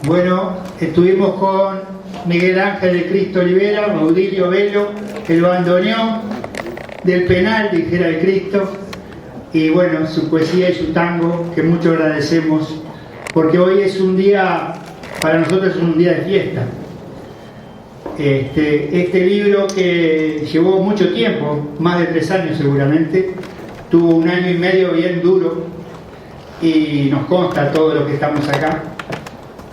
Bueno, estuvimos con Miguel Ángel de Cristo Olivera, Maudilio Velo, el bandoneón del penal, dijera el Cristo, y bueno, su poesía y su tango, que mucho agradecemos, porque hoy es un día, para nosotros es un día de fiesta. Este libro que llevó mucho tiempo, más de 3 años seguramente, tuvo 1 año y medio bien duro, y nos consta todo lo que estamos acá.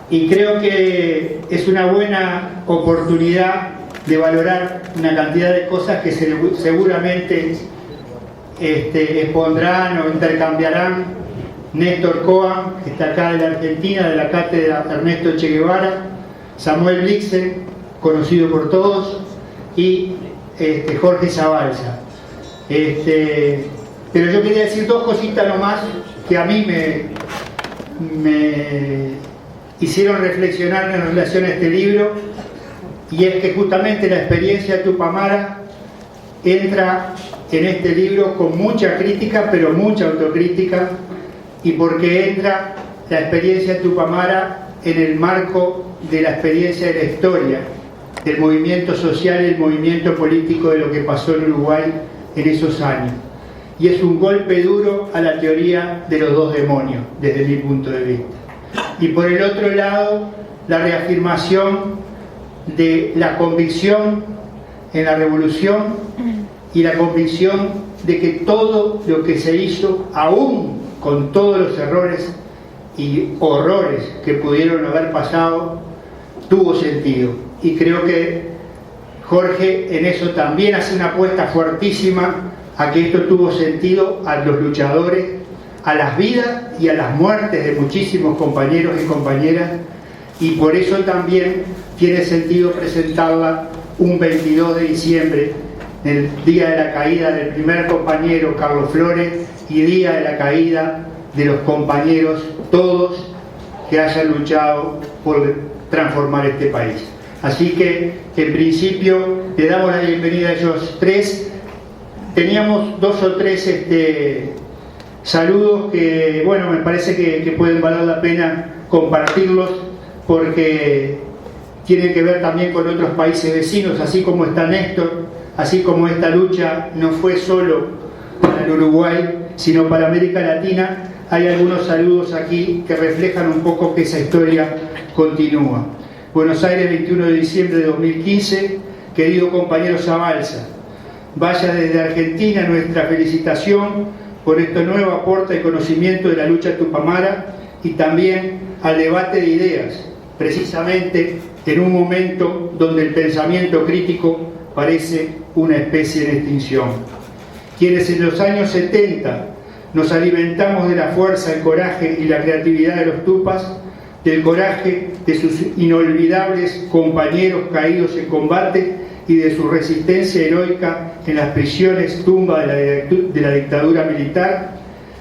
Y creo que es una buena oportunidad de valorar una cantidad de cosas que seguramente expondrán o intercambiarán Néstor Coan, que está acá de la Argentina, de la cátedra Ernesto Che Guevara, Samuel Blixen, conocido por todos, y Jorge Zabalza. Pero yo quería decir 2 cositas nomás que a mí me hicieron reflexionar en relación a este libro, y es que justamente la experiencia Tupamara entra en este libro con mucha crítica, pero mucha autocrítica, y porque entra la experiencia Tupamara en el marco de la experiencia de la historia, del movimiento social y el movimiento político de lo que pasó en Uruguay en esos años. Y es un golpe duro a la teoría de los 2 demonios, desde mi punto de vista. Y por el otro lado, la reafirmación de la convicción en la revolución y la convicción de que todo lo que se hizo, aún con todos los errores y horrores que pudieron haber pasado, tuvo sentido. Y creo que Jorge en eso también hace una apuesta fuertísima a que esto tuvo sentido, a los luchadores, a las vidas y a las muertes de muchísimos compañeros y compañeras, y por eso también tiene sentido presentarla un 22 de diciembre, el día de la caída del primer compañero Carlos Flores y día de la caída de los compañeros todos que hayan luchado por transformar este país. Así que en principio le damos la bienvenida a ellos 3. Teníamos 2 o 3 saludos que, bueno, me parece que pueden valer la pena compartirlos, porque tienen que ver también con otros países vecinos, así como está Néstor, así como esta lucha no fue solo para el Uruguay, sino para América Latina. Hay algunos saludos aquí que reflejan un poco que esa historia continúa. Buenos Aires, 21 de diciembre de 2015. Querido compañero Zabalza, vaya desde Argentina nuestra felicitación por este nuevo aporte de conocimiento de la lucha Tupamara y también al debate de ideas, precisamente en un momento donde el pensamiento crítico parece una especie de extinción. Quienes en los años 70 nos alimentamos de la fuerza, el coraje y la creatividad de los tupas, del coraje de sus inolvidables compañeros caídos en combate y de su resistencia heroica en las prisiones tumba de la dictadura militar,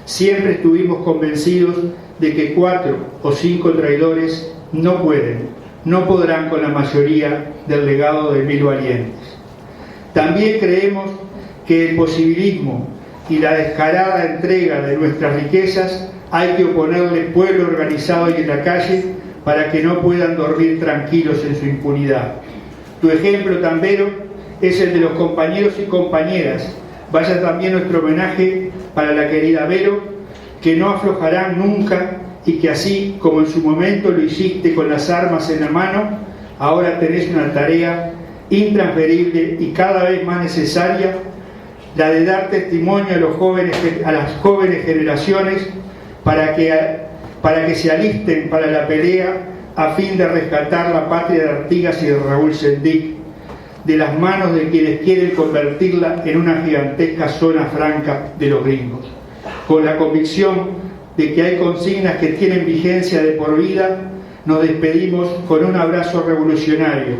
siempre estuvimos convencidos de que 4 o 5 traidores no podrán con la mayoría del legado de 1000 valientes. También creemos que el posibilismo y la descarada entrega de nuestras riquezas hay que oponerle pueblo organizado y en la calle para que no puedan dormir tranquilos en su impunidad. Tu ejemplo tan vero es el de los compañeros y compañeras. Vaya también nuestro homenaje para la querida Vero, que no aflojarán nunca y que así como en su momento lo hiciste con las armas en la mano, ahora tenés una tarea intransferible y cada vez más necesaria, la de dar testimonio a las jóvenes generaciones para que se alisten para la pelea a fin de rescatar la patria de Artigas y de Raúl Sendic de las manos de quienes quieren convertirla en una gigantesca zona franca de los gringos, con la convicción de que hay consignas que tienen vigencia de por vida. Nos despedimos con un abrazo revolucionario: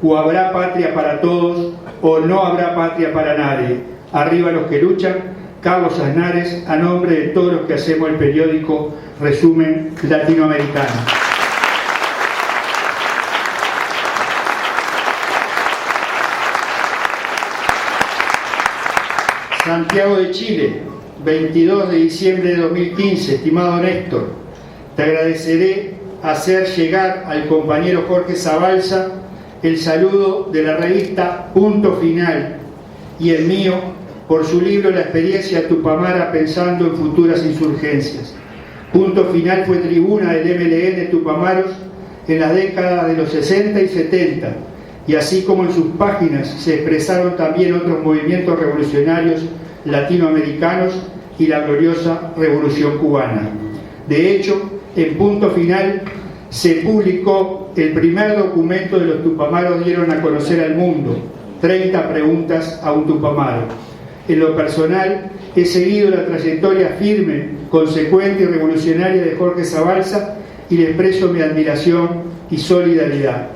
o habrá patria para todos o no habrá patria para nadie. Arriba los que luchan. Carlos Aznares, a nombre de todos los que hacemos el periódico Resumen Latinoamericano. Santiago de Chile, 22 de diciembre de 2015. Estimado Néstor, te agradeceré hacer llegar al compañero Jorge Zabalza el saludo de la revista Punto Final y el mío por su libro La experiencia Tupamara pensando en futuras insurgencias. Punto Final fue tribuna del MLN Tupamaros en la década de los 60 y 70, y así como en sus páginas se expresaron también otros movimientos revolucionarios latinoamericanos y la gloriosa Revolución Cubana. De hecho, en Punto Final se publicó el primer documento de los tupamaros dieron a conocer al mundo, 30 preguntas a un tupamaro. En lo personal, he seguido la trayectoria firme, consecuente y revolucionaria de Jorge Zabalza y le expreso mi admiración y solidaridad.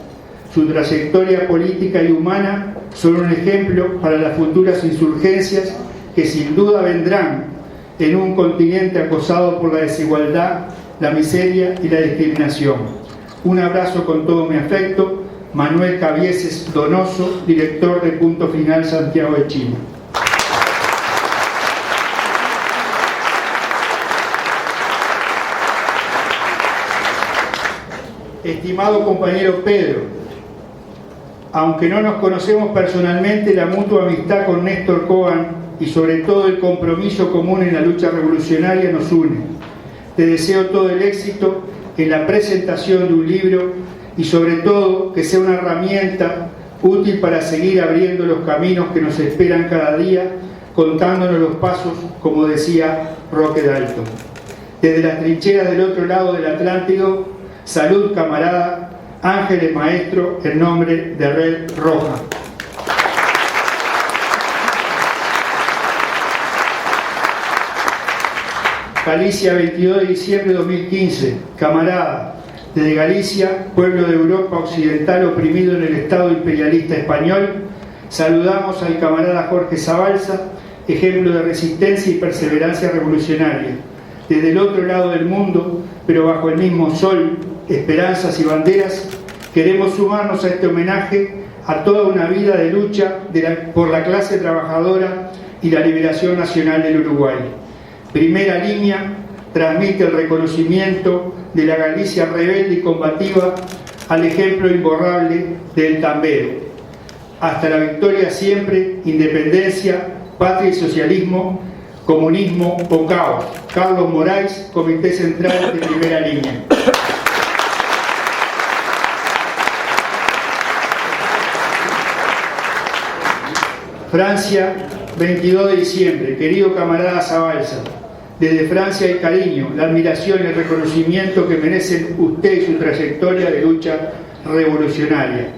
Su trayectoria política y humana son un ejemplo para las futuras insurgencias que sin duda vendrán en un continente acosado por la desigualdad, la miseria y la discriminación. Un abrazo con todo mi afecto, Manuel Cabieses Donoso, director de Punto Final Santiago de Chile. Estimado compañero Pedro, aunque no nos conocemos personalmente, la mutua amistad con Néstor Cohen y sobre todo el compromiso común en la lucha revolucionaria nos une. Te deseo todo el éxito en la presentación de un libro y sobre todo que sea una herramienta útil para seguir abriendo los caminos que nos esperan cada día, contándonos los pasos, como decía Roque Dalton. Desde las trincheras del otro lado del Atlántico, salud camarada, Ángeles Maestro, en nombre de Red Roja. Galicia, 22 de diciembre de 2015. Camarada, desde Galicia, pueblo de Europa Occidental oprimido en el Estado imperialista español, saludamos al camarada Jorge Zabalza, ejemplo de resistencia y perseverancia revolucionaria. Desde el otro lado del mundo, pero bajo el mismo sol, esperanzas y banderas, queremos sumarnos a este homenaje a toda una vida de lucha por la clase trabajadora y la liberación nacional del Uruguay. Primera Línea transmite el reconocimiento de la Galicia rebelde y combativa al ejemplo imborrable del Tambero. Hasta la victoria siempre, independencia, patria y socialismo, comunismo o caos. Carlos Moraes, Comité Central de Primera Línea. Francia, 22 de diciembre. Querido camarada Zabalza, desde Francia el cariño, la admiración y el reconocimiento que merecen usted y su trayectoria de lucha revolucionaria.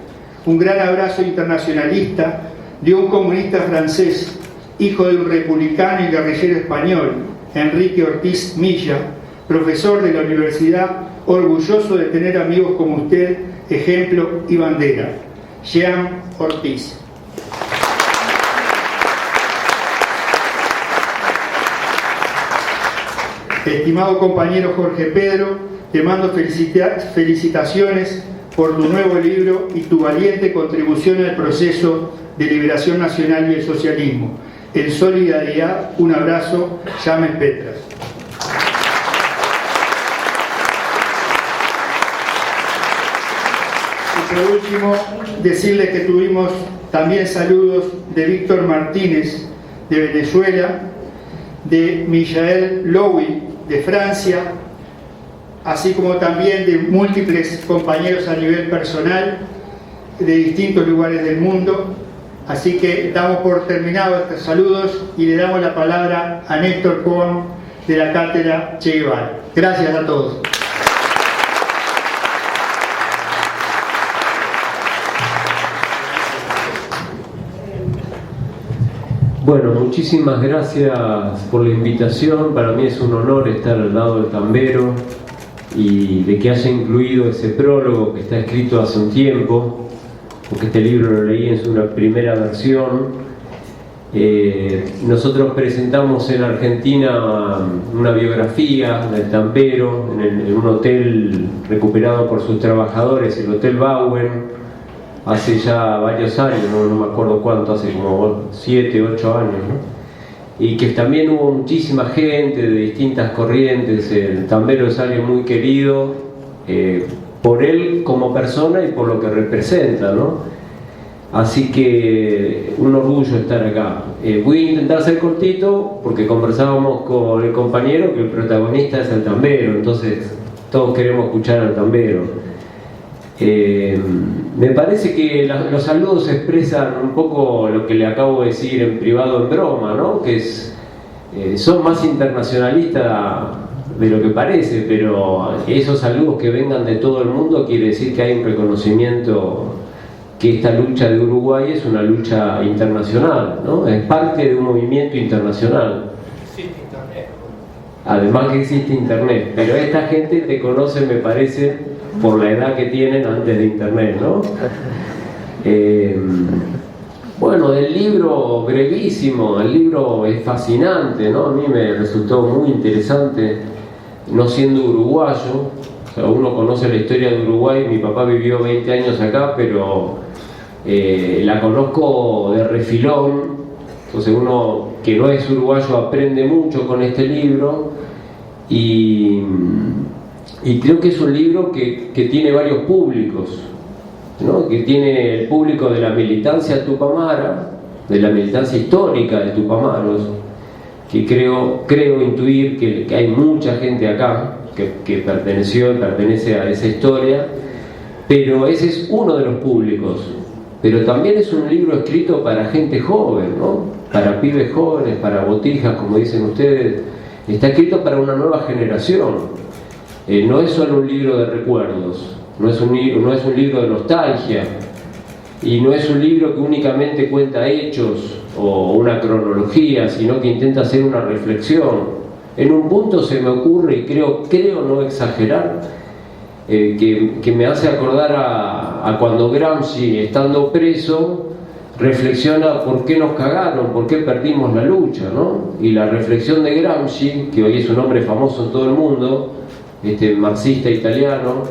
Un gran abrazo internacionalista de un comunista francés, hijo de un republicano y guerrillero español, Enrique Ortiz Milla, profesor de la universidad, orgulloso de tener amigos como usted, ejemplo y bandera. Jean Ortiz. Estimado compañero Jorge Pedro, te mando felicitaciones por tu nuevo libro y tu valiente contribución al proceso de liberación nacional y el socialismo. En solidaridad, un abrazo, James Petras. Y por último, decirles que tuvimos también saludos de Víctor Martínez, de Venezuela, de Michael Lowy, de Francia, así como también de múltiples compañeros a nivel personal de distintos lugares del mundo. Así que damos por terminados estos saludos y le damos la palabra a Néstor Cohen de la Cátedra Che Guevara. Gracias a todos. Bueno, muchísimas gracias por la invitación. Para mí es un honor estar al lado del Tambero y de que haya incluido ese prólogo que está escrito hace un tiempo, porque este libro lo leí en su primera versión. Nosotros presentamos en Argentina una biografía del Tambero en un hotel recuperado por sus trabajadores, el Hotel Bauen, hace ya varios años, no me acuerdo cuánto, hace como 7, 8 años, ¿no? Y que también hubo muchísima gente de distintas corrientes. El Tambero es alguien muy querido por él como persona y por lo que representa, ¿no? Así que un orgullo estar acá. Voy a intentar ser cortito porque conversábamos con el compañero que el protagonista es el tambero, entonces todos queremos escuchar al tambero. Me parece que los saludos expresan un poco lo que le acabo de decir en privado, en broma, ¿no? Que son más internacionalistas de lo que parece, pero esos saludos que vengan de todo el mundo quiere decir que hay un reconocimiento que esta lucha de Uruguay es una lucha internacional, ¿no? Es parte de un movimiento internacional. Existe internet. Además que existe internet, pero esta gente te conoce, me parece, por la edad que tienen antes de internet, ¿no? Bueno, del libro, brevísimo, el libro es fascinante, ¿no? A mí me resultó muy interesante, no siendo uruguayo. O sea, uno conoce la historia de Uruguay, mi papá vivió 20 años acá, pero la conozco de refilón. Entonces uno que no es uruguayo aprende mucho con este libro y creo que es un libro que tiene varios públicos, ¿no? Que tiene el público de la militancia tupamara, de la militancia histórica de tupamaros, que creo intuir que hay mucha gente acá que perteneció y pertenece a esa historia, pero ese es uno de los públicos. Pero también es un libro escrito para gente joven, ¿no? Para pibes jóvenes, para botijas, como dicen ustedes. Está escrito para una nueva generación. No es solo un libro de recuerdos, no es un libro de nostalgia, y no es un libro que únicamente cuenta hechos o una cronología, sino que intenta hacer una reflexión. En un punto se me ocurre, y creo no exagerar, que me hace acordar a cuando Gramsci, estando preso, reflexiona por qué nos cagaron, por qué perdimos la lucha, ¿no? Y la reflexión de Gramsci, que hoy es un hombre famoso en todo el mundo, marxista italiano,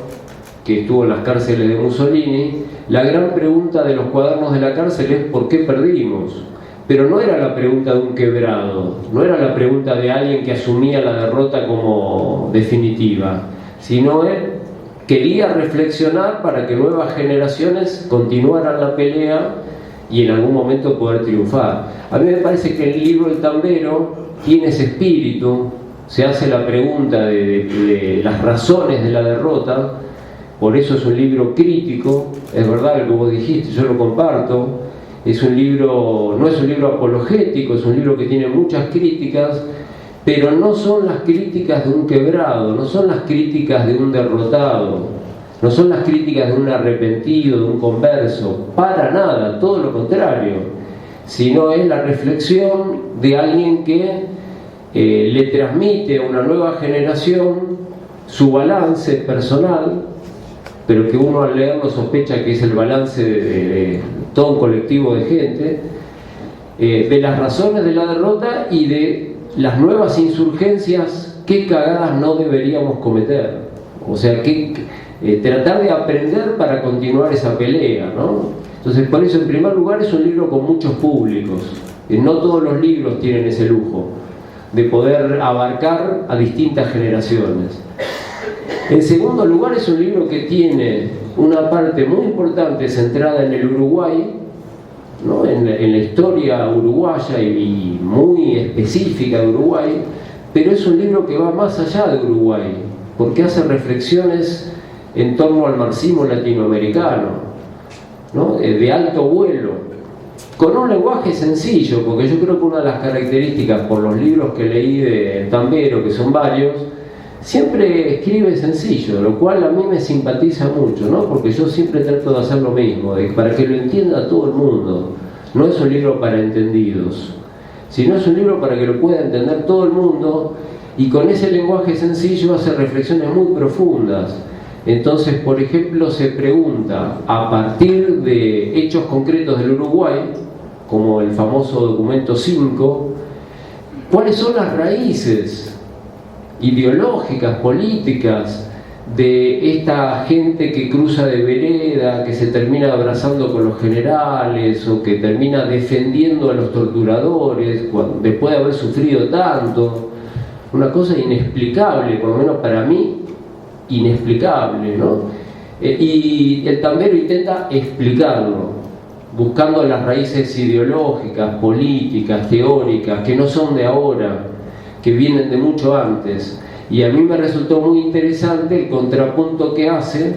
que estuvo en las cárceles de Mussolini, la gran pregunta de los cuadernos de la cárcel es ¿por qué perdimos? Pero no era la pregunta de un quebrado, no era la pregunta de alguien que asumía la derrota como definitiva, sino él quería reflexionar para que nuevas generaciones continuaran la pelea y en algún momento poder triunfar. A mí me parece que el libro El Tambero tiene ese espíritu, se hace la pregunta de las razones de la derrota, por eso es un libro crítico, es verdad lo que vos dijiste, yo lo comparto. No es un libro apologético, es un libro que tiene muchas críticas, pero no son las críticas de un quebrado, no son las críticas de un derrotado, no son las críticas de un arrepentido, de un converso, para nada, todo lo contrario, sino es la reflexión de alguien que le transmite a una nueva generación su balance personal, pero que uno al leerlo sospecha que es el balance de todo un colectivo de gente, de las razones de la derrota y de las nuevas insurgencias, qué cagadas no deberíamos cometer. O sea, tratar de aprender para continuar esa pelea, ¿no? Entonces, por eso, en primer lugar, es un libro con muchos públicos. No todos los libros tienen ese lujo de poder abarcar a distintas generaciones. En segundo lugar, es un libro que tiene una parte muy importante centrada en el Uruguay, ¿no? en la historia uruguaya y muy específica de Uruguay, pero es un libro que va más allá de Uruguay, porque hace reflexiones en torno al marxismo latinoamericano, ¿no? De alto vuelo, con un lenguaje sencillo, porque yo creo que una de las características por los libros que leí de Tambero, que son varios, siempre escribe sencillo, lo cual a mí me simpatiza mucho, ¿no? Porque yo siempre trato de hacer lo mismo, para que lo entienda todo el mundo. No es un libro para entendidos, sino es un libro para que lo pueda entender todo el mundo, y con ese lenguaje sencillo hace reflexiones muy profundas. Entonces, por ejemplo, se pregunta, a partir de hechos concretos del Uruguay, como el famoso documento 5, ¿cuáles son las raíces ideológicas, políticas de esta gente que cruza de vereda, que se termina abrazando con los generales o que termina defendiendo a los torturadores después de haber sufrido tanto? Una cosa inexplicable, por lo menos para mí, inexplicable, ¿no? Y el tambero intenta explicarlo, buscando las raíces ideológicas, políticas, teóricas, que no son de ahora, que vienen de mucho antes. Y a mí me resultó muy interesante el contrapunto que hace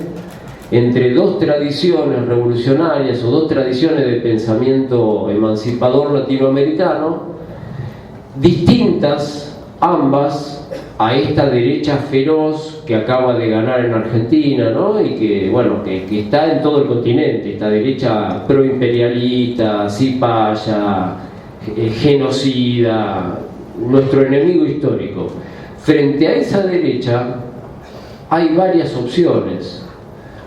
entre dos tradiciones revolucionarias o dos tradiciones de pensamiento emancipador latinoamericano, distintas ambas a esta derecha feroz que acaba de ganar en Argentina, ¿no? Y que, bueno, que está en todo el continente, esta derecha proimperialista, cipaya, genocida, nuestro enemigo histórico. Frente a esa derecha hay varias opciones.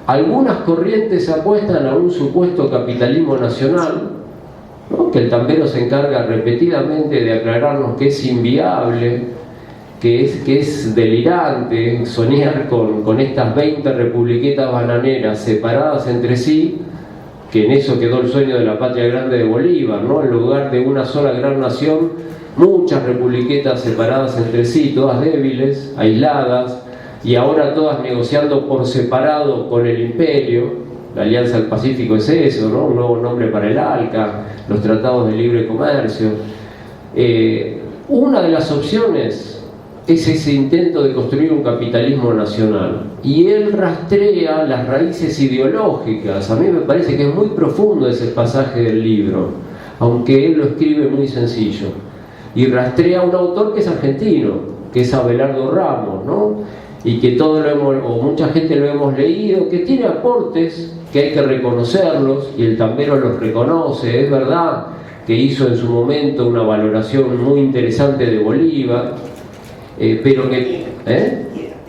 Algunas corrientes apuestan a un supuesto capitalismo nacional, ¿no? Que el tambero se encarga repetidamente de aclararnos que es inviable, que es delirante soñar con estas 20 republiquetas bananeras separadas entre sí, que en eso quedó el sueño de la patria grande de Bolívar, ¿no? En lugar de una sola gran nación, muchas republiquetas separadas entre sí, todas débiles, aisladas, y ahora todas negociando por separado con el imperio. La Alianza del Pacífico es eso, ¿no? Un nuevo nombre para el ALCA, los tratados de libre comercio. Una de las opciones es ese intento de construir un capitalismo nacional, y él rastrea las raíces ideológicas. A mí me parece que es muy profundo ese pasaje del libro, aunque él lo escribe muy sencillo, y rastrea a un autor que es argentino, que es Abelardo Ramos, ¿no? Y que todos lo hemos, o mucha gente lo hemos leído, que tiene aportes que hay que reconocerlos, y el tambero los reconoce. Es verdad que hizo en su momento una valoración muy interesante de Bolívar, pero que,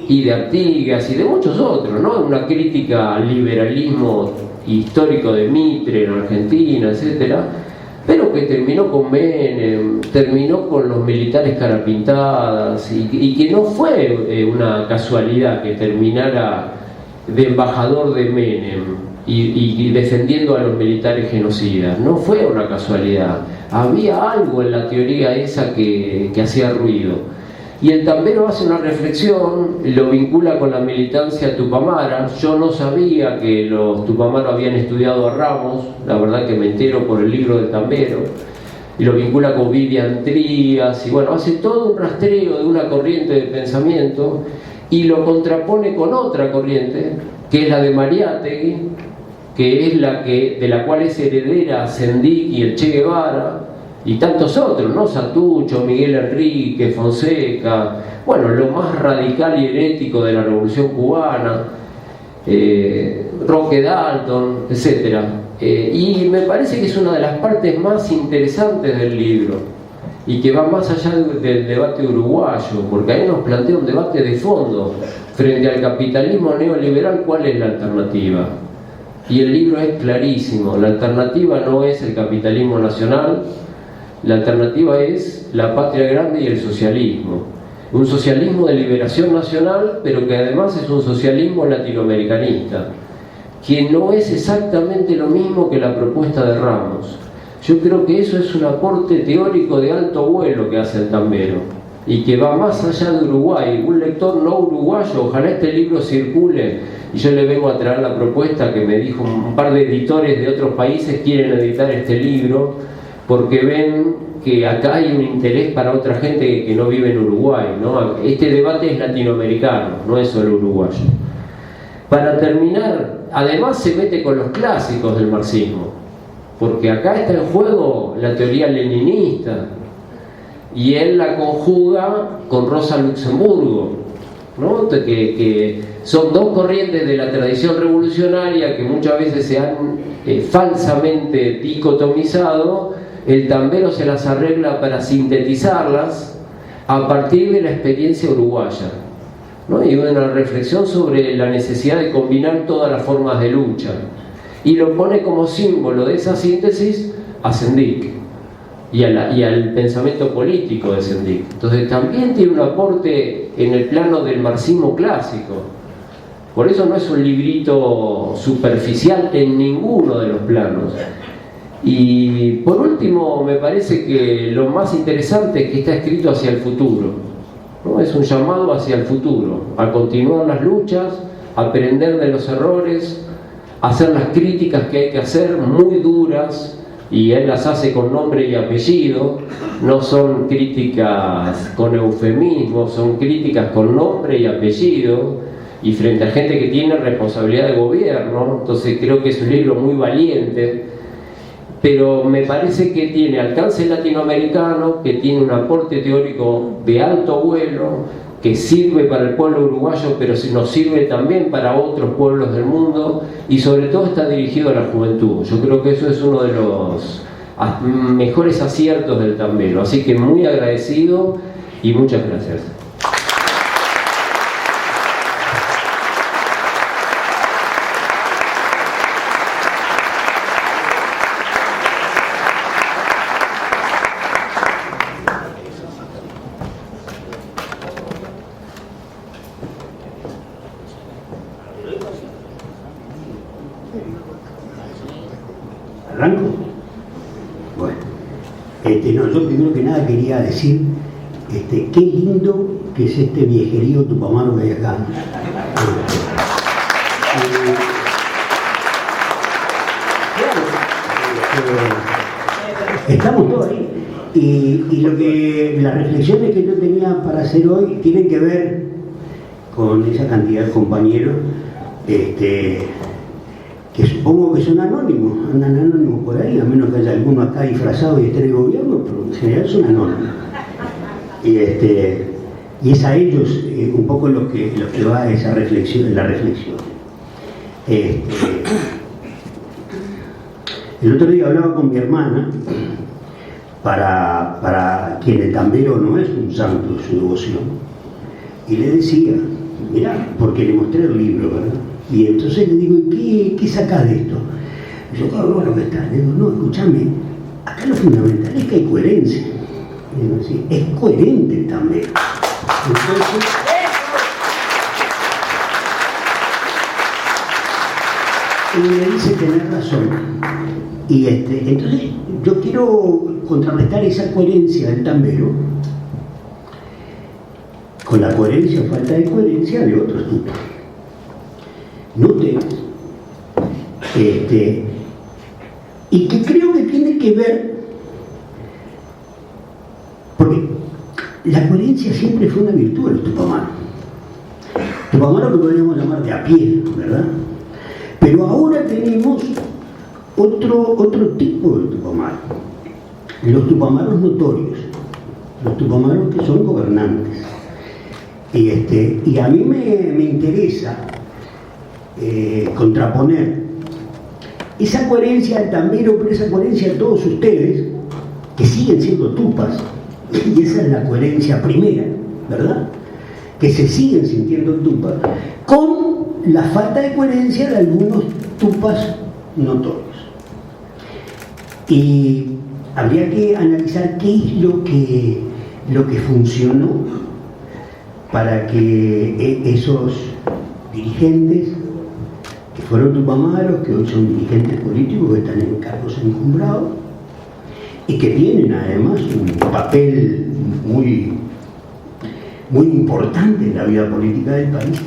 y de Artigas y de muchos otros, ¿no? Una crítica al liberalismo histórico de Mitre en Argentina, etcétera, pero que terminó con Menem, terminó con los militares carapintadas, y que no fue una casualidad que terminara de embajador de Menem y defendiendo a los militares genocidas. No fue una casualidad, había algo en la teoría esa que hacía ruido. Y el tambero hace una reflexión, lo vincula con la militancia tupamara. Yo no sabía que los tupamaros habían estudiado a Ramos, la verdad que me entero por el libro del tambero, y lo vincula con Vivian Trías, y bueno, hace todo un rastreo de una corriente de pensamiento y lo contrapone con otra corriente, que es la de Mariátegui, que es de la cual es heredera Sendik y el Che Guevara, y tantos otros, ¿no? Santucho, Miguel Enrique, Fonseca, bueno, lo más radical y herético de la Revolución Cubana, Roque Dalton, etc. Y me parece que es una de las partes más interesantes del libro, y que va más allá del debate uruguayo, porque ahí nos plantea un debate de fondo. Frente al capitalismo neoliberal, ¿cuál es la alternativa? Y el libro es clarísimo: la alternativa no es el capitalismo nacional. La alternativa es la patria grande y el socialismo. Un socialismo de liberación nacional, pero que además es un socialismo latinoamericanista, que no es exactamente lo mismo que la propuesta de Ramos. Yo creo que eso es un aporte teórico de alto vuelo que hace el tambero, y que va más allá de Uruguay. Un lector no uruguayo, ojalá este libro circule, y yo le vengo a traer la propuesta que me dijo un par de editores de otros países: quieren editar este libro porque ven que acá hay un interés para otra gente que no vive en Uruguay, ¿no? Este debate es latinoamericano, no es solo uruguayo. Para terminar, además se mete con los clásicos del marxismo, porque acá está en juego la teoría leninista, y él la conjuga con Rosa Luxemburgo, ¿no? Que son dos corrientes de la tradición revolucionaria que muchas veces se han falsamente dicotomizado. El tambero se las arregla para sintetizarlas a partir de la experiencia uruguaya, ¿no? Y una reflexión sobre la necesidad de combinar todas las formas de lucha, y lo pone como símbolo de esa síntesis a Sendik y al pensamiento político de Sendik. Entonces también tiene un aporte en el plano del marxismo clásico. Por eso no es un librito superficial en ninguno de los planos. Y por último, me parece que lo más interesante es que está escrito hacia el futuro. ¿no? Es un llamado hacia el futuro, a continuar las luchas, a aprender de los errores, a hacer las críticas que hay que hacer, muy duras, y él las hace con nombre y apellido, no son críticas con eufemismos, son críticas con nombre y apellido, y frente a gente que tiene responsabilidad de gobierno. Entonces creo que es un libro muy valiente, pero me parece que tiene alcance latinoamericano, que tiene un aporte teórico de alto vuelo, que sirve para el pueblo uruguayo, pero nos sirve también para otros pueblos del mundo, y sobre todo está dirigido a la juventud. Yo creo que eso es uno de los mejores aciertos del Tambero, así que muy agradecido y muchas gracias. ¿Arranco? Bueno, no, yo primero que nada quería decir qué lindo que es este viejerío tupamaro que hay acá. Estamos todos ahí. Y las reflexiones que yo tenía para hacer hoy tienen que ver con esa cantidad de compañeros que supongo que son anónimos, andan anónimos por ahí, a menos que haya alguno acá disfrazado y esté en el gobierno, pero en general son anónimos. Y es a ellos un poco lo que va esa reflexión, la reflexión. El otro día hablaba con mi hermana, para quien el Tambero no es un santo de su devoción, y le decía, mirá, porque le mostré el libro, ¿verdad? Y entonces le digo, ¿qué sacás de esto? Y yo, bueno, ¿qué está? Le digo, no, escúchame, acá lo fundamental es que hay coherencia. Y digo, sí, es coherente el Tambero. Entonces, y me dice tener razón. Y entonces yo quiero contrarrestar esa coherencia del Tambero con la coherencia o falta de coherencia de otros tipos. Noten, y que creo que tiene que ver, porque la coherencia siempre fue una virtud de los tupamaros. Tupamaros que podríamos llamar de a pie, ¿verdad? Pero ahora tenemos otro tipo de tupamaros, los tupamaros notorios, los tupamaros que son gobernantes. Y a mí me interesa contraponer esa coherencia del Tambero, pero esa coherencia de todos ustedes, que siguen siendo tupas, y esa es la coherencia primera, ¿verdad? Que se siguen sintiendo tupas, con la falta de coherencia de algunos tupas notorios. Y habría que analizar qué es lo que funcionó para que esos dirigentes que fueron tupamaros, que hoy son dirigentes políticos, que están en cargos encumbrados y que tienen además un papel muy, muy importante en la vida política del país,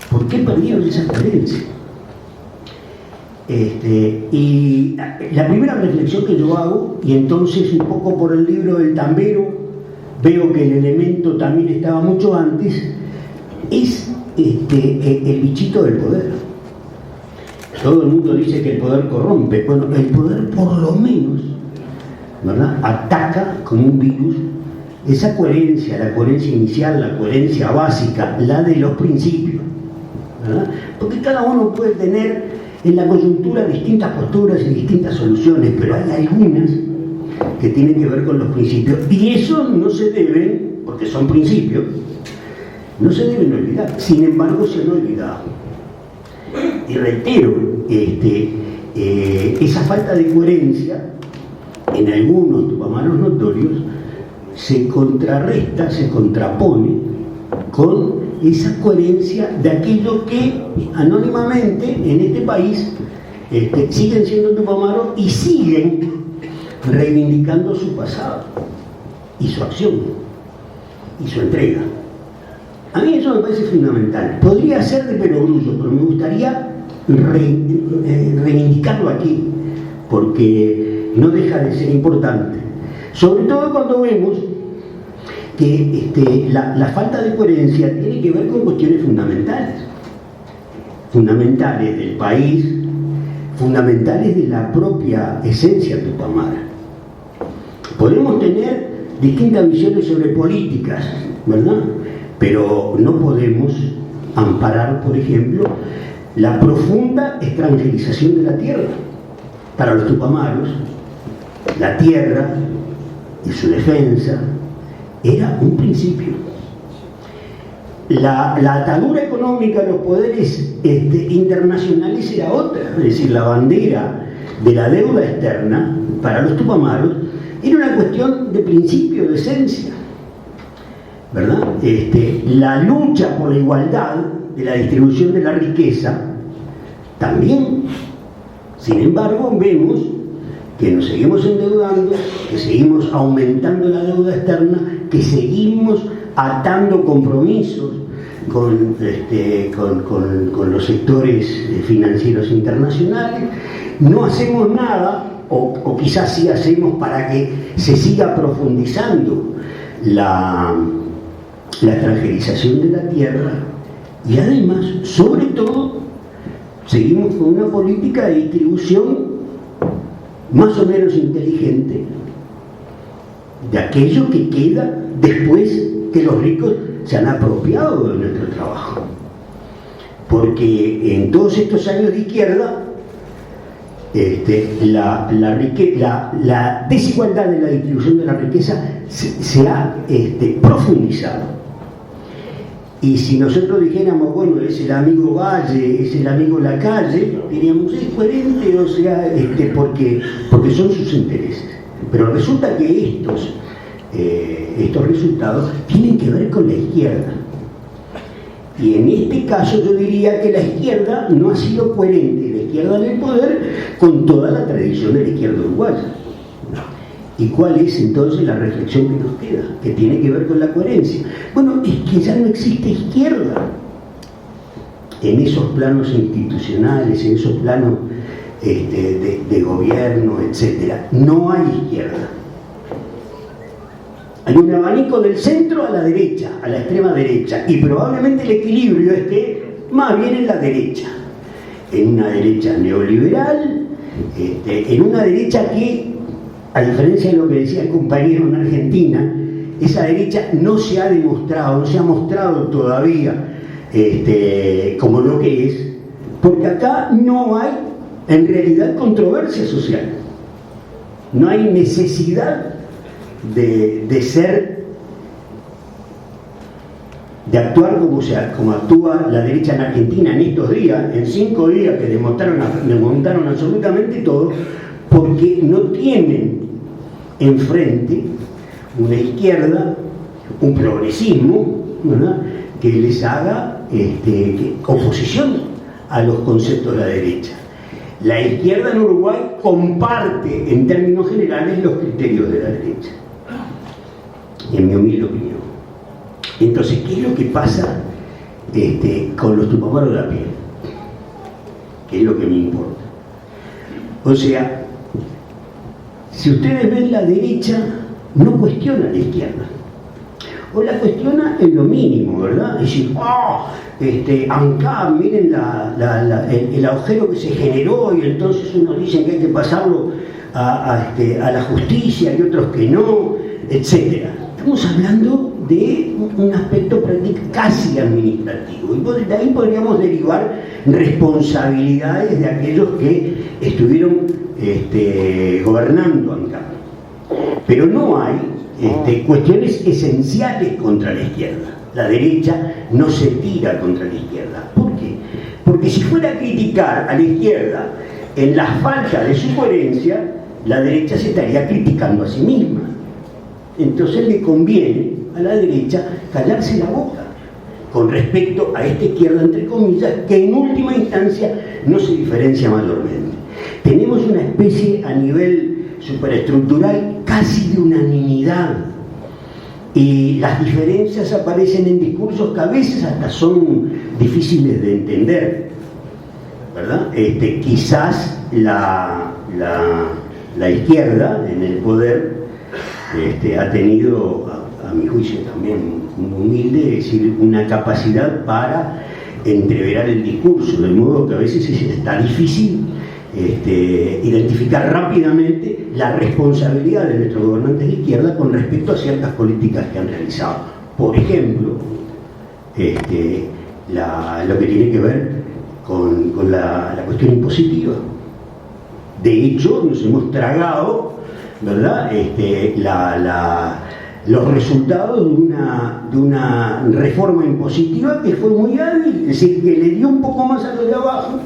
¿por qué perdieron esa coherencia? Y la primera reflexión que yo hago, y entonces un poco por el libro del Tambero veo que el elemento también estaba mucho antes, es el bichito del poder. Todo el mundo dice que el poder corrompe. Bueno, el poder por lo menos, ¿verdad?, ataca como un virus esa coherencia, la coherencia inicial, la coherencia básica, la de los principios, ¿verdad? Porque cada uno puede tener en la coyuntura distintas posturas y distintas soluciones, pero hay algunas que tienen que ver con los principios, y eso no se debe, porque son principios, no se deben olvidar. Sin embargo, se han olvidado. Y reitero, esa falta de coherencia en algunos tupamaros notorios se contrarresta, se contrapone con esa coherencia de aquello que anónimamente en este país siguen siendo tupamaros y siguen reivindicando su pasado y su acción y su entrega. A mí eso me parece fundamental. Podría ser de perogrullo, pero me gustaría reivindicarlo aquí, porque no deja de ser importante. Sobre todo cuando vemos que la falta de coherencia tiene que ver con cuestiones fundamentales del país, fundamentales de la propia esencia tupamara. Podemos tener distintas visiones sobre políticas, ¿verdad? Pero no podemos amparar, por ejemplo, la profunda extranjerización de la tierra. Para los tupamaros, la tierra y su defensa era un principio. La atadura económica de los poderes internacionales era otra, es decir, la bandera de la deuda externa para los tupamaros era una cuestión de principio, de esencia, ¿verdad? La lucha por la igualdad de la distribución de la riqueza también. Sin embargo, vemos que nos seguimos endeudando, que seguimos aumentando la deuda externa, que seguimos atando compromisos con los sectores financieros internacionales. No hacemos nada, o quizás sí hacemos para que se siga profundizando la extranjerización de la tierra, y además, sobre todo, seguimos con una política de distribución más o menos inteligente de aquello que queda después que los ricos se han apropiado de nuestro trabajo. Porque en todos estos años de izquierda, la desigualdad de la distribución de la riqueza se ha profundizado. Y si nosotros dijéramos, bueno, es el amigo Valle, es el amigo Lacalle, diríamos, es coherente, o sea, porque son sus intereses. Pero resulta que estos resultados tienen que ver con la izquierda. Y en este caso yo diría que la izquierda no ha sido coherente, la izquierda en el poder, con toda la tradición de la izquierda uruguaya. ¿Y cuál es entonces la reflexión que nos queda? Que tiene que ver con la coherencia. Bueno, es que ya no existe izquierda en esos planos institucionales, en esos planos de gobierno, etc. No hay izquierda. Hay un abanico del centro a la derecha, a la extrema derecha, y probablemente el equilibrio esté más bien en la derecha. En una derecha neoliberal, en una derecha que, a diferencia de lo que decía el compañero en Argentina, esa derecha no se ha demostrado, no se ha mostrado todavía como lo que es, porque acá no hay en realidad controversia social, no hay necesidad de actuar como actúa la derecha en Argentina en estos días, en 5 días que desmontaron absolutamente todo, porque no tienen enfrente una izquierda, un progresismo, ¿verdad?, que les haga oposición a los conceptos de la derecha. La izquierda en Uruguay comparte en términos generales los criterios de la derecha, en mi humilde opinión. Entonces, ¿qué es lo que pasa con los tupamaros de a pie? ¿Qué es lo que me importa? O sea, si ustedes ven, la derecha no cuestiona a la izquierda, o la cuestiona en lo mínimo, ¿verdad? Es decir, acá miren el agujero que se generó, y entonces unos dicen que hay que pasarlo a la justicia y otros que no, etc. Estamos hablando de un aspecto casi administrativo, y de ahí podríamos derivar responsabilidades de aquellos que estuvieron gobernando acá. Pero no hay cuestiones esenciales contra la izquierda. La derecha no se tira contra la izquierda. ¿Por qué? Porque si fuera a criticar a la izquierda en la falta de su coherencia, la derecha se estaría criticando a sí misma. Entonces le conviene a la derecha callarse la boca con respecto a esta izquierda, entre comillas, que en última instancia no se diferencia mayormente. Tenemos una especie a nivel superestructural casi de unanimidad y las diferencias aparecen en discursos que a veces hasta son difíciles de entender, ¿verdad? Quizás la izquierda en el poder ha tenido, a mi juicio también muy humilde, es decir, una capacidad para entreverar el discurso, de modo que a veces está difícil identificar rápidamente la responsabilidad de nuestros gobernantes de izquierda con respecto a ciertas políticas que han realizado. Por ejemplo, lo que tiene que ver con la cuestión impositiva. De hecho, nos hemos tragado, ¿verdad?, los resultados de una reforma impositiva que fue muy hábil, es decir, que le dio un poco más a los de abajo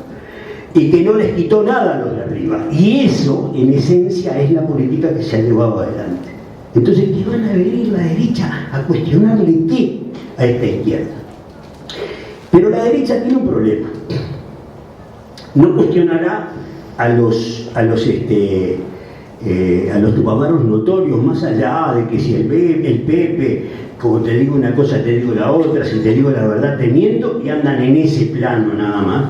y que no les quitó nada a los de arriba. Y eso, en esencia, es la política que se ha llevado adelante. Entonces, ¿qué van a venir la derecha a cuestionarle qué a esta izquierda? Pero la derecha tiene un problema. No cuestionará a los tupamaros notorios, más allá de que si el Pepe, como te digo una cosa, te digo la otra, si te digo la verdad te miento, y andan en ese plano nada más.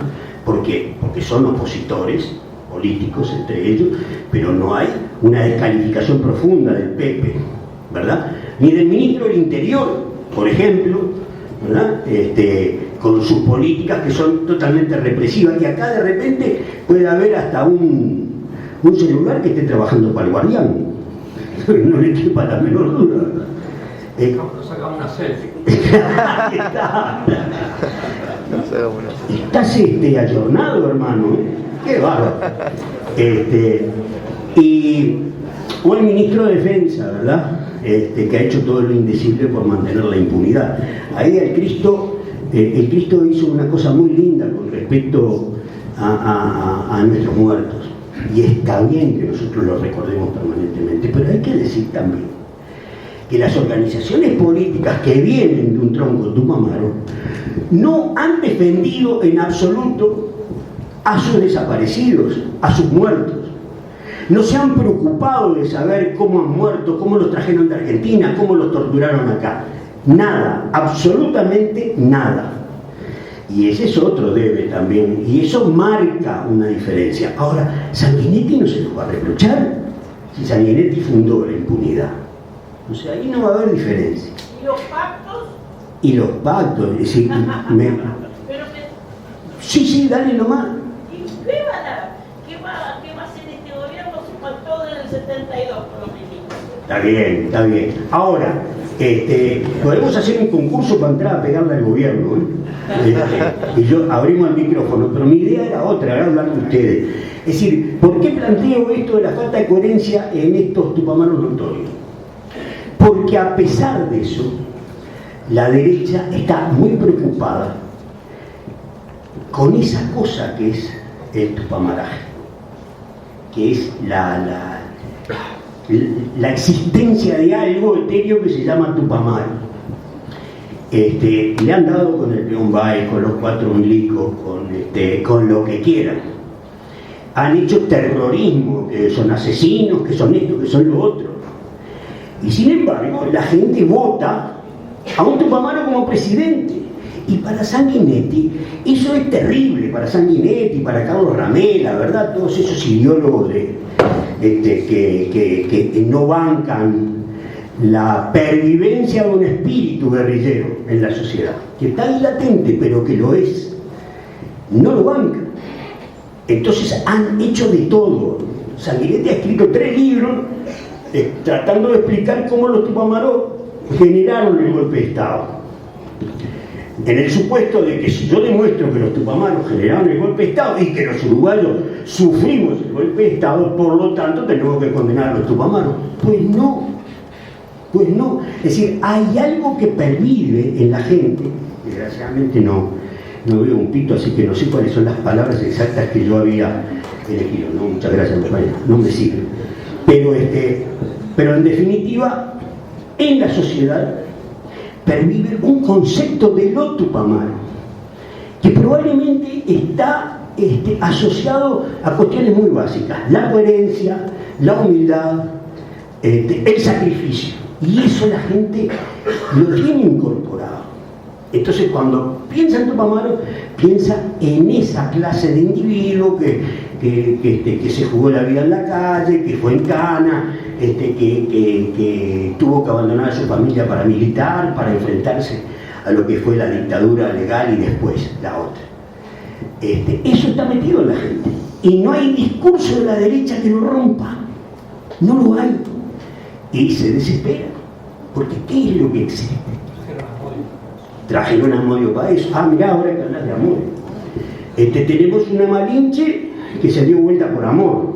¿Por qué? Porque son opositores políticos entre ellos, pero no hay una descalificación profunda del Pepe, ¿verdad? Ni del ministro del Interior, por ejemplo, ¿verdad? Con sus políticas que son totalmente represivas, y acá de repente puede haber hasta un celular que esté trabajando para el Guardián, no le quepa la menor duda. Sacamos una selfie. Estás ayornado, hermano, qué bárbaro. O el ministro de Defensa, ¿verdad? Que ha hecho todo lo indecible por mantener la impunidad. Ahí el Cristo hizo una cosa muy linda con respecto a nuestros muertos. Y está bien que nosotros lo recordemos permanentemente, pero hay que decir también que las organizaciones políticas que vienen de un tronco tupamaro no han defendido en absoluto a sus desaparecidos, a sus muertos. No se han preocupado de saber cómo han muerto, cómo los trajeron de Argentina, cómo los torturaron acá. Nada, absolutamente nada. Y ese es otro debe también, y eso marca una diferencia. Ahora, Sanguinetti no se nos va a reprochar si Sanguinetti fundó la impunidad. O sea, ahí no va a haber diferencia. ¿Y los pactos? Y los pactos, es decir, sí, dale nomás. ¿Y qué va a hacer este gobierno si faltó desde el 72 por los ministros? Está bien. Ahora, podemos hacer un concurso para entrar a pegarle al gobierno, y yo abrimos el micrófono, pero mi idea era otra, era hablar con ustedes. Es decir, ¿por qué planteo esto de la falta de coherencia en estos tupamaros notorios? Porque a pesar de eso, la derecha está muy preocupada con esa cosa que es el tupamaraje, que es la existencia de algo etéreo que se llama Tupamaro. Le han dado con el Peón Baez, con los Cuatro Milicos, con lo que quieran. Han hecho terrorismo, que son asesinos, que son esto, que son lo otro. Y sin embargo, la gente vota a un Tupamaro como presidente. Y para Sanguinetti, eso es terrible, para Sanguinetti, para Carlos Ramela, ¿verdad? Todos esos ideólogos que no bancan la pervivencia de un espíritu guerrillero en la sociedad, que está ahí latente, pero que lo es, no lo bancan. Entonces han hecho de todo. Sanguinetti ha escrito 3 libros tratando de explicar cómo los tupamaros generaron el golpe de Estado. En el supuesto de que si yo demuestro que los tupamaros generaron el golpe de Estado y que los uruguayos sufrimos el golpe de Estado, por lo tanto tenemos que condenar a los tupamaros. Pues no. Es decir, hay algo que pervive en la gente. Desgraciadamente no veo un pito, así que no sé cuáles son las palabras exactas que yo había elegido. No, muchas gracias, compañero. No me sirve. Pero en definitiva, en la sociedad pervive un concepto de lo tupamaro que probablemente está asociado a cuestiones muy básicas: la coherencia, la humildad, el sacrificio. Y eso la gente lo tiene incorporado. Entonces cuando piensa en Tupac Amaru, piensa en esa clase de individuo que se jugó la vida en la calle, que fue en cana, que tuvo que abandonar a su familia para militar, para enfrentarse a lo que fue la dictadura legal y después la otra. Eso está metido en la gente. Y no hay discurso de la derecha que lo rompa. No lo hay. Y se desespera. Porque ¿qué es lo que existe? Trajeron a Amodio para eso. Ah, mirá, ahora que hablas de Amodio. Tenemos una Malinche que se dio vuelta por amor.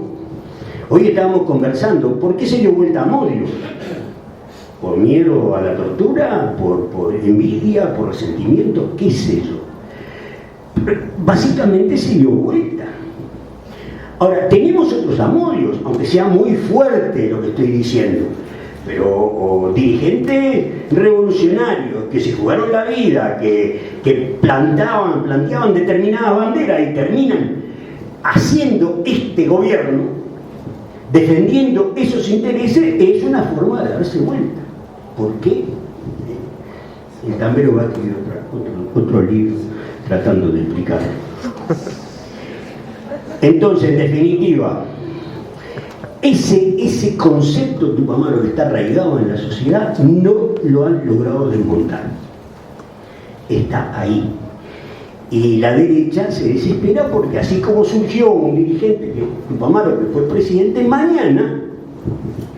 Hoy estábamos conversando, ¿por qué se dio vuelta a Amodio? ¿Por miedo a la tortura? ¿Por envidia? ¿Por resentimiento? ¿Qué sé yo? Básicamente se dio vuelta. Ahora, tenemos otros Amodios, aunque sea muy fuerte lo que estoy diciendo, pero dirigentes revolucionarios que se jugaron la vida, que planteaban determinadas banderas y terminan haciendo este gobierno, defendiendo esos intereses, es una forma de darse vuelta. ¿Por qué? El Tambero va a escribir otro libro tratando de explicarlo. Entonces, en definitiva, ese concepto Tupac Amaru que está arraigado en la sociedad no lo han logrado desmontar. Está ahí. Y la derecha se desespera porque así como surgió un dirigente, Tupac Amaru, que fue presidente, mañana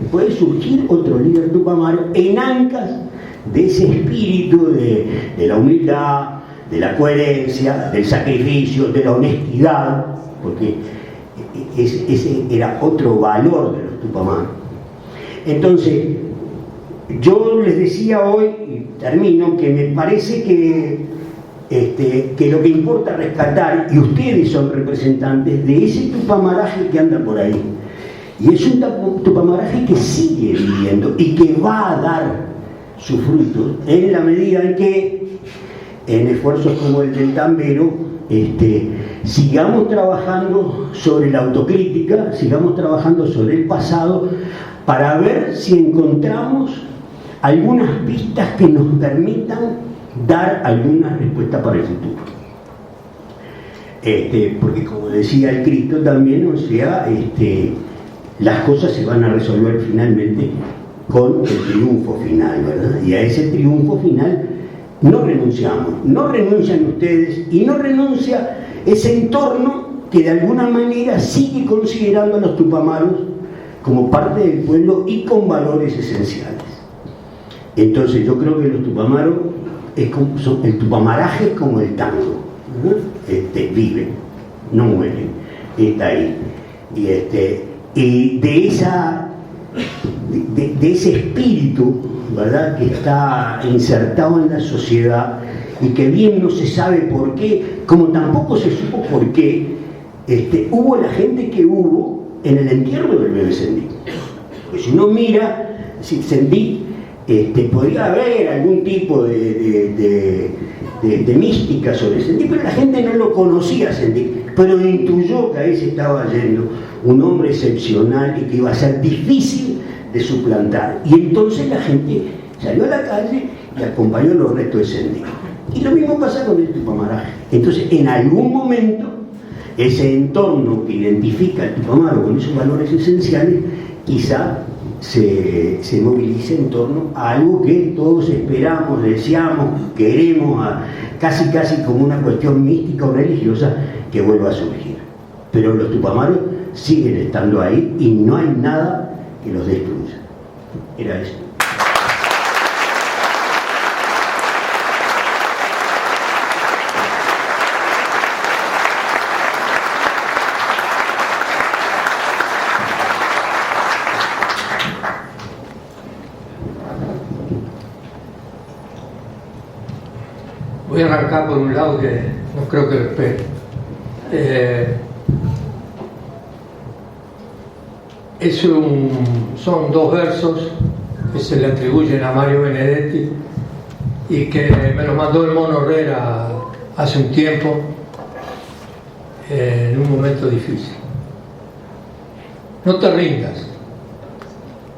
puede surgir otro líder Tupac Amaru en ancas de ese espíritu de la humildad, de la coherencia, del sacrificio, de la honestidad, porque ese era otro valor de los Tupac Amaru. Entonces, yo les decía hoy, y termino, que me parece que lo que importa rescatar, y ustedes son representantes de ese tupamaraje que anda por ahí, y es un tupamaraje que sigue viviendo y que va a dar sus frutos en la medida en que, en esfuerzos como el del Tambero, sigamos trabajando sobre la autocrítica, sigamos trabajando sobre el pasado, para ver si encontramos algunas pistas que nos permitan dar alguna respuesta para el futuro. Porque como decía el Cristo también, o sea, las cosas se van a resolver finalmente con el triunfo final, ¿verdad? Y a ese triunfo final no renunciamos, no renuncian ustedes y no renuncia ese entorno que de alguna manera sigue considerando a los tupamaros como parte del pueblo y con valores esenciales. Entonces yo creo que los tupamaros el tupamaraje es como el tango, ¿no? Vive, no muere, está ahí. Y de ese espíritu, ¿verdad?, que está insertado en la sociedad y que bien no se sabe por qué, como tampoco se supo por qué, hubo la gente que hubo en el entierro del bebé Sendik. Pues si uno mira, Sendik, podría haber algún tipo de mística sobre Sendik, pero la gente no lo conocía Sendik, pero intuyó que ahí se estaba yendo un hombre excepcional y que iba a ser difícil de suplantar. Y entonces la gente salió a la calle y acompañó los restos de Sendik. Y lo mismo pasa con el tupamaraje. Entonces, en algún momento, ese entorno que identifica el Tupac Amaru con esos valores esenciales, quizá se movilice en torno a algo que todos esperamos, deseamos, queremos, casi como una cuestión mística o religiosa que vuelva a surgir. Pero los Tupac Amaru siguen estando ahí y no hay nada que los destruya. Era eso. Voy a arrancar por un lado que no creo que lo espere. Son dos versos que se le atribuyen a Mario Benedetti y que me los mandó el Mono Herrera hace un tiempo, en un momento difícil. No te rindas,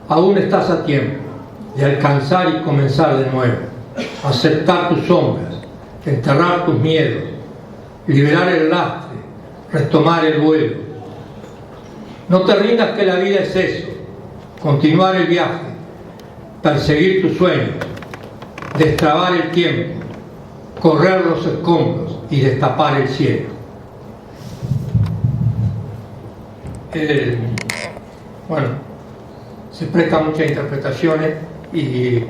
aún estás a tiempo. de alcanzar y comenzar de nuevo, aceptar tus sombras, enterrar tus miedos, liberar el lastre, retomar el vuelo. No te rindas, que la vida es eso, continuar el viaje, perseguir tus sueños, destrabar el tiempo, correr los escombros y destapar el cielo. Bueno, se prestan muchas interpretaciones y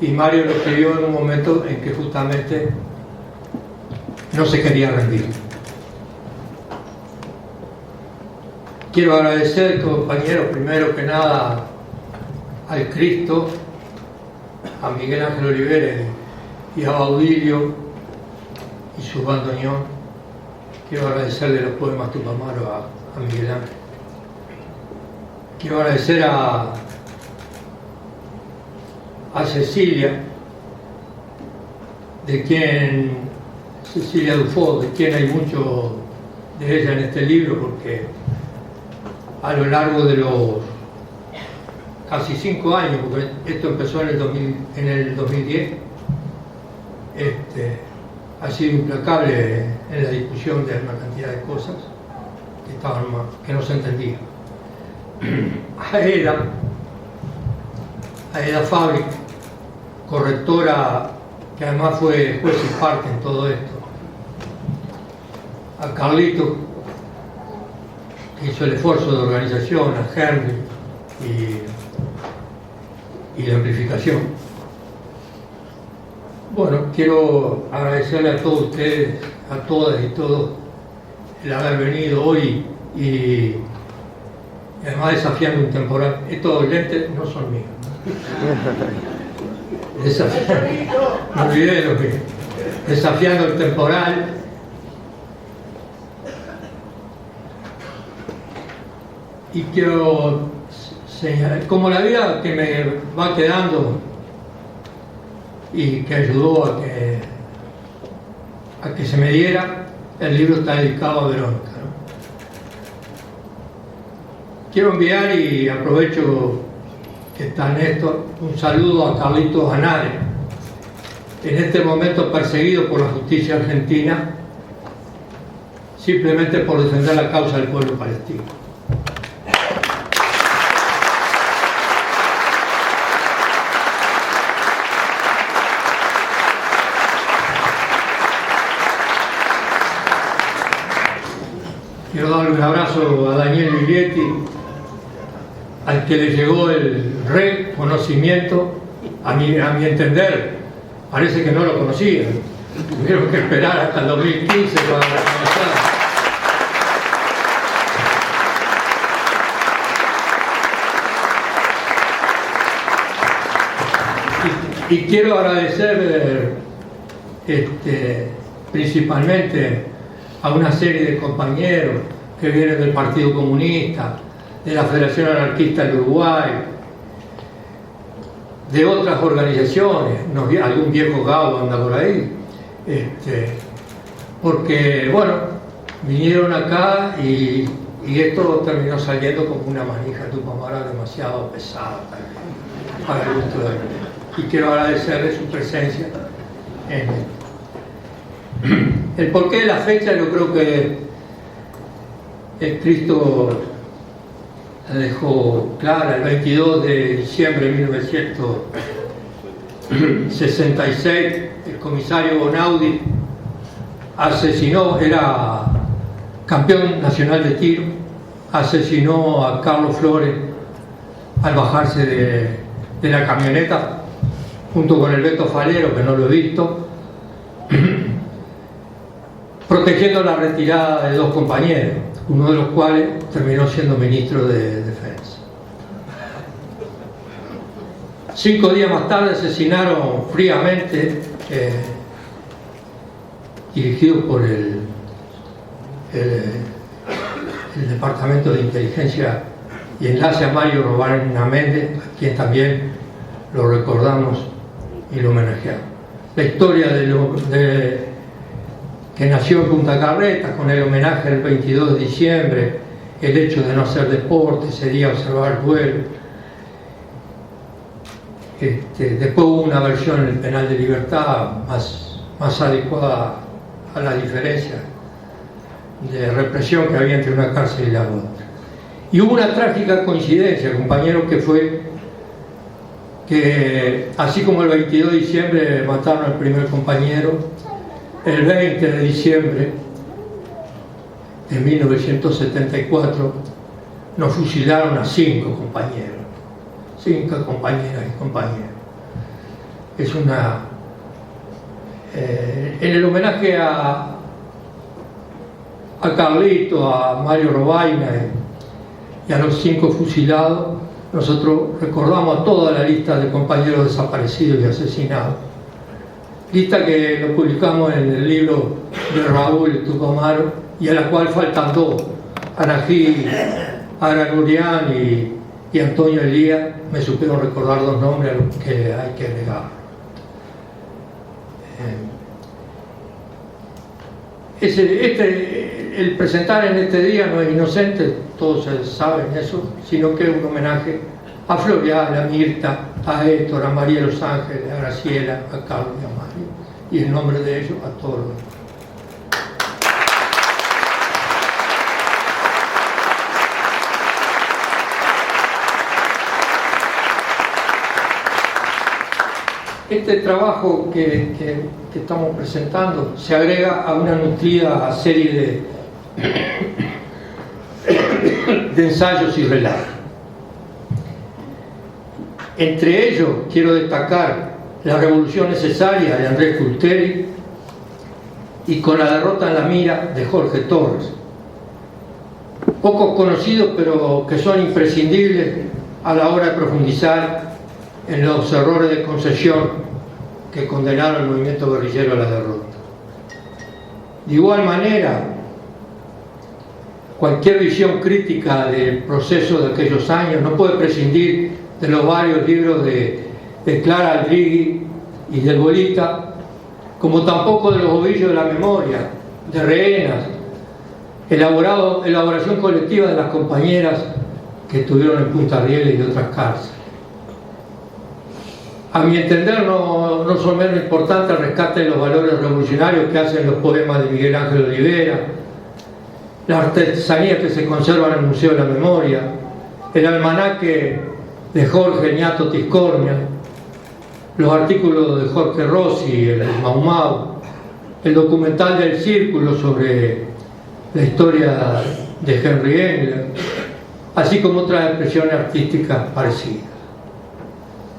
Mario lo escribió en un momento en que justamente no se quería rendir. Quiero agradecer, compañeros, primero que nada al Cristo, a Miguel Ángel Olivera y a Baudilio y su bandoneón. Quiero agradecerle los poemas Tupamaro a Miguel Ángel. Quiero agradecer a Cecilia, Cecilia Dufo, de quien hay mucho de ella en este libro, porque a lo largo de los casi 5 años, porque esto empezó en el 2010, ha sido implacable en la discusión de una cantidad de cosas que no se entendían. A Eda Fábrica, correctora, que además fue juez y parte en todo esto. A Carlito, que hizo el esfuerzo de organización, a Henry y la amplificación. Bueno, quiero agradecerle a todos ustedes, a todas y todos, el haber venido hoy y además desafiando un temporal. Estos lentes no son míos. Me olvidé de lo que. Desafiando el temporal. Y quiero señalar, como la vida que me va quedando y que ayudó a que se me diera, el libro está dedicado a Verónica, ¿no? Quiero enviar, y aprovecho que está Néstor, un saludo a Carlitos Anare, en este momento perseguido por la justicia argentina, simplemente por defender la causa del pueblo palestino. Quiero darle un abrazo a Daniel Viglietti, al que le llegó el reconocimiento, a mi entender, parece que no lo conocían. Tuvieron que esperar hasta el 2015 para reconocer. Y quiero agradecer principalmente a una serie de compañeros que vienen del Partido Comunista, de la Federación Anarquista del Uruguay, de otras organizaciones, algún viejo gabo anda por ahí, porque, bueno, vinieron acá y esto terminó saliendo como una manija tupamara demasiado pesada para el gusto de él. Y quiero agradecerle su presencia en esto. El porqué de la fecha, yo creo que el Cristo la dejó clara. El 22 de diciembre de 1966, el comisario Bonaudi era campeón nacional de tiro, asesinó a Carlos Flores al bajarse de la camioneta, junto con el Beto Falero, que no lo he visto, protegiendo la retirada de 2 compañeros, uno de los cuales terminó siendo ministro de Defensa. 5 días más tarde asesinaron fríamente, dirigidos por el Departamento de Inteligencia y Enlace, a Mario Robarena Méndez, a quien también lo recordamos y lo homenajeamos. La historia que nació en Punta Carretas, con el homenaje del 22 de diciembre, el hecho de no hacer deporte, ese día observar el vuelo, Después hubo una versión en el penal de libertad más adecuada a la diferencia de represión que había entre una cárcel y la otra. Y hubo una trágica coincidencia, compañeros, que fue que así como el 22 de diciembre mataron al primer compañero, el 20 de diciembre de 1974 nos fusilaron a 5 compañeros, 5 compañeras y compañeros. Es una... en el homenaje a Carlito, a Mario Robaina y a los 5 fusilados, nosotros recordamos a toda la lista de compañeros desaparecidos y asesinados. Lista que lo publicamos en el libro de Raúl Tupamaro y a la cual faltan 2, Anají Aragurián y Antonio Elías. Me supieron recordar 2 nombres a los que hay que agregar. El presentar en este día no es inocente, todos saben eso, sino que es un homenaje a Florial, a Mirta, a Héctor, a María Los Ángeles, a Graciela, a Carlos y a Mario, y en nombre de ellos a todos los demás. Este trabajo que estamos presentando se agrega a una nutrida serie de ensayos y relatos. Entre ellos quiero destacar La revolución necesaria de Andrés Fulteri y Con la derrota en la mira de Jorge Torres, pocos conocidos pero que son imprescindibles a la hora de profundizar en los errores de concesión que condenaron al movimiento guerrillero a la derrota. De igual manera, cualquier visión crítica del proceso de aquellos años no puede prescindir de los varios libros de Clara Aldrigui y del Bolita, como tampoco de los ovillos de la memoria, de Rehenas, elaboración colectiva de las compañeras que estuvieron en Punta Rieles y de otras cárceles. A mi entender, no son menos importantes el rescate de los valores revolucionarios que hacen los poemas de Miguel Ángel Olivera, la artesanía que se conserva en el Museo de la Memoria, el almanaque de Jorge Ñato Tiscornia, los artículos de Jorge Rossi, el Mau Mau, el documental del Círculo sobre la historia de Henry Engler, así como otras expresiones artísticas parecidas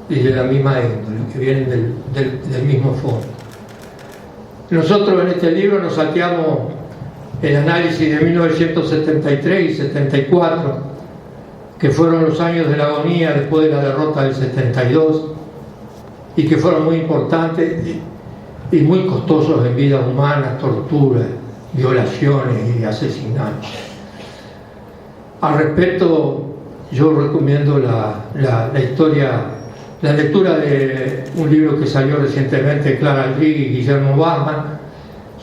y de la misma índole, que vienen del mismo fondo. Nosotros en este libro nos salteamos el análisis de 1973 y 74, que fueron los años de la agonía después de la derrota del 72 y que fueron muy importantes y muy costosos en vidas humanas, torturas, violaciones y asesinatos. Al respecto, yo recomiendo la lectura de un libro que salió recientemente de Clara Aldrigui y Guillermo Bachmann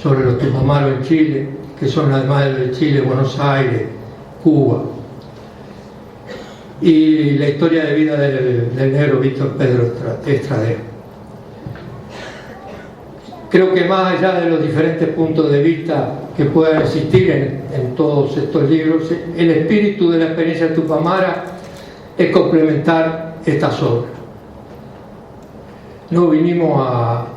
sobre los Tupamaros en Chile, que son además de Chile, Buenos Aires, Cuba, y la historia de vida del negro Víctor Pedro Estradero. Creo que más allá de los diferentes puntos de vista que puedan existir en todos estos libros, el espíritu de la experiencia tupamara es complementar estas obras. No vinimos a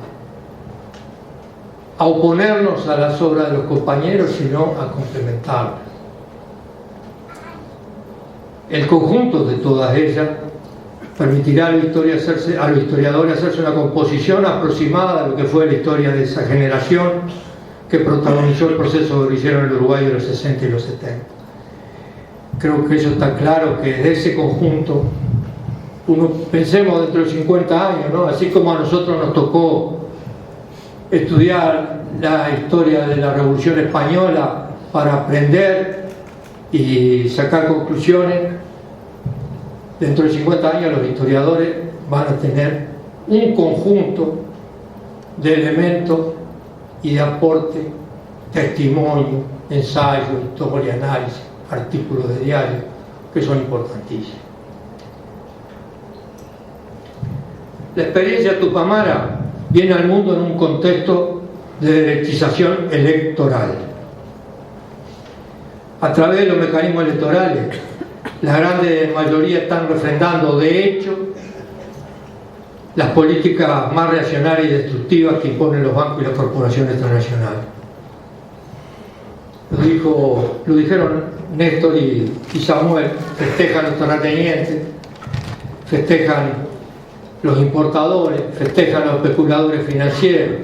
oponernos a las obras de los compañeros, sino a complementarlas. El conjunto de todas ellas permitirá a los historiadores hacerse una composición aproximada de lo que fue la historia de esa generación que protagonizó el proceso guerrillero en el Uruguay de los 60 y los 70. Creo que eso está claro, que de ese conjunto, pensemos dentro de 50 años, ¿no? Así como a nosotros nos tocó estudiar la historia de la Revolución Española para aprender y sacar conclusiones, dentro de 50 años los historiadores van a tener un conjunto de elementos y de aporte, testimonio, ensayo, historia, análisis, artículos de diario, que son importantísimos. La experiencia tupamara viene al mundo en un contexto de derechización electoral. A través de los mecanismos electorales, la grande mayoría están refrendando de hecho las políticas más reaccionarias y destructivas que imponen los bancos y las corporaciones transnacionales. Lo dijeron Néstor y Samuel, festejan los terratenientes, festejan los importadores, festejan los especuladores financieros,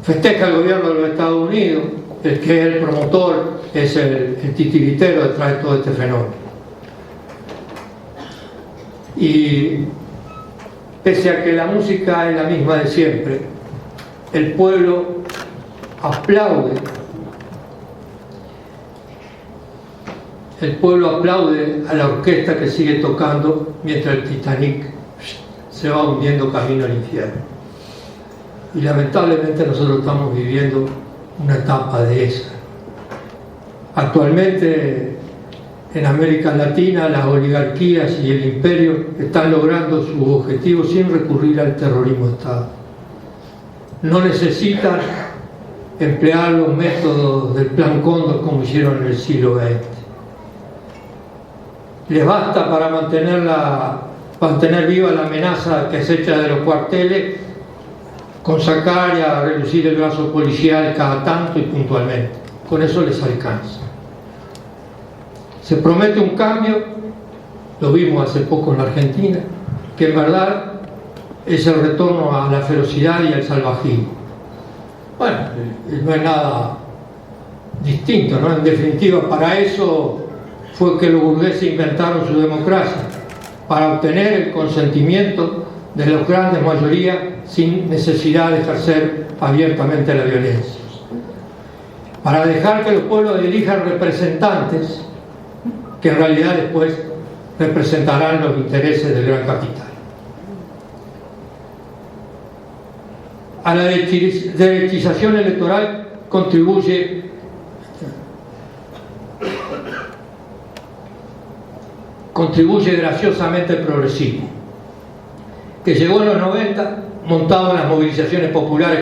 festeja el gobierno de los Estados Unidos, el que es el promotor, es el titiritero detrás de todo este fenómeno. Y pese a que la música es la misma de siempre, el pueblo aplaude. El pueblo aplaude a la orquesta que sigue tocando mientras el Titanic se va hundiendo camino al infierno. Y lamentablemente nosotros estamos viviendo una etapa de esa. Actualmente en América Latina las oligarquías y el imperio están logrando sus objetivos sin recurrir al terrorismo de Estado. No necesitan emplear los métodos del Plan Cóndor como hicieron en el siglo XX. Les basta para mantener viva la amenaza que acecha de los cuarteles con sacar y a reducir el brazo policial cada tanto y puntualmente. Con eso les alcanza. Se promete un cambio, lo vimos hace poco en la Argentina, que en verdad es el retorno a la ferocidad y al salvajismo. Bueno, no es nada distinto, ¿no? En definitiva, para eso fue que los burgueses inventaron su democracia, para obtener el consentimiento de las grandes mayorías sin necesidad de ejercer abiertamente la violencia, para dejar que los pueblos elijan representantes que en realidad después representarán los intereses del gran capital. A la derechización electoral contribuye graciosamente el progresismo, que llegó en los 90 montado en las movilizaciones populares